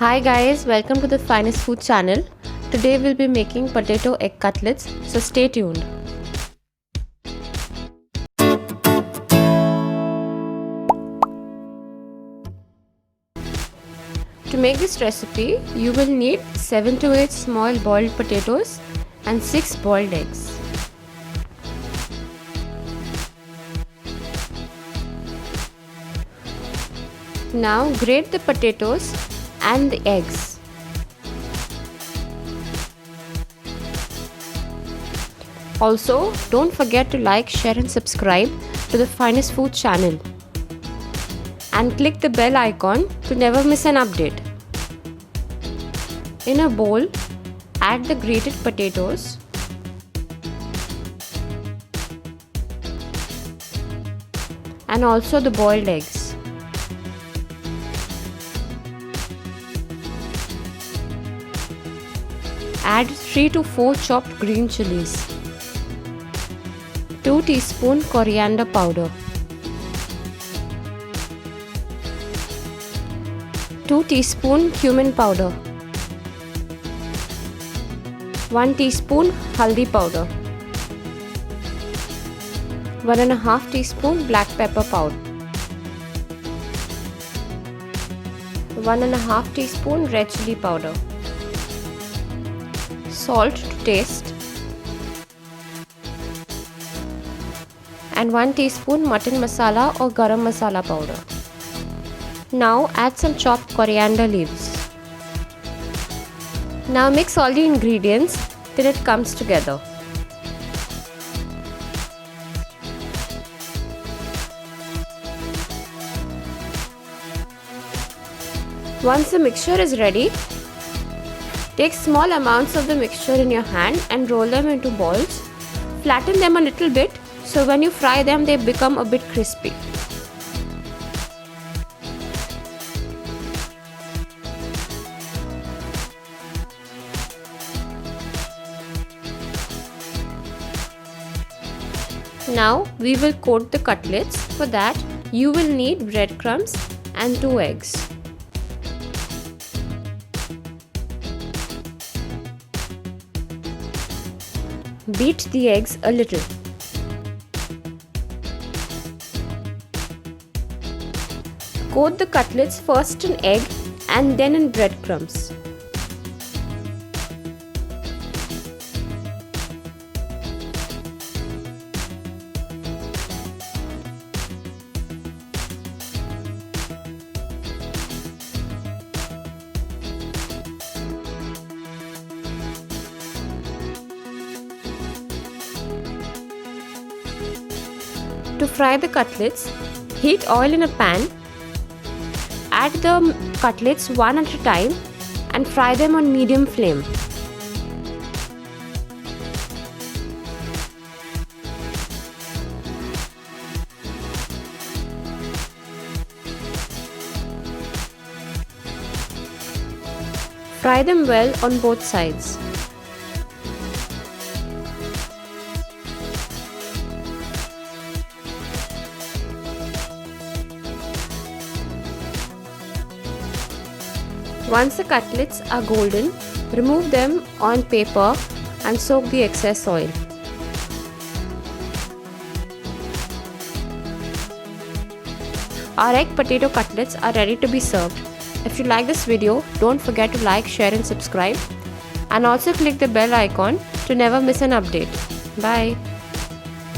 Hi guys, welcome to the Finest Food channel. Today we'll be making potato egg cutlets, so stay tuned. To make this recipe, you will need 7 to 8 small boiled potatoes and 6 boiled eggs. Now grate the potatoes and the eggs. Also, don't forget to like, share and subscribe to the Finest Food channel. And click the bell icon to never miss an update. In a bowl, add the grated potatoes, and also the boiled eggs. Add 3 to 4 chopped green chillies, 2 teaspoon coriander powder, 2 teaspoon cumin powder, 1 teaspoon haldi powder, 1.5 teaspoon black pepper powder, 1.5 teaspoon red chilli powder, salt to taste, and 1 teaspoon mutton masala or garam masala powder. Now add some chopped coriander leaves. Now mix all the ingredients till it comes together. Once the mixture is ready, take small amounts of the mixture in your hand and roll them into balls. Flatten them a little bit so when you fry them they become a bit crispy. Now we will coat the cutlets. For that you will need breadcrumbs and 2 eggs. Beat the eggs a little. Coat the cutlets first in egg and then in breadcrumbs. To fry the cutlets, heat oil in a pan. Add the cutlets one at a time and fry them on medium flame. Fry them well on both sides. Once the cutlets are golden, remove them on paper and soak the excess oil. Our egg potato cutlets are ready to be served. If you like this video, don't forget to like, share and subscribe. And also click the bell icon to never miss an update. Bye.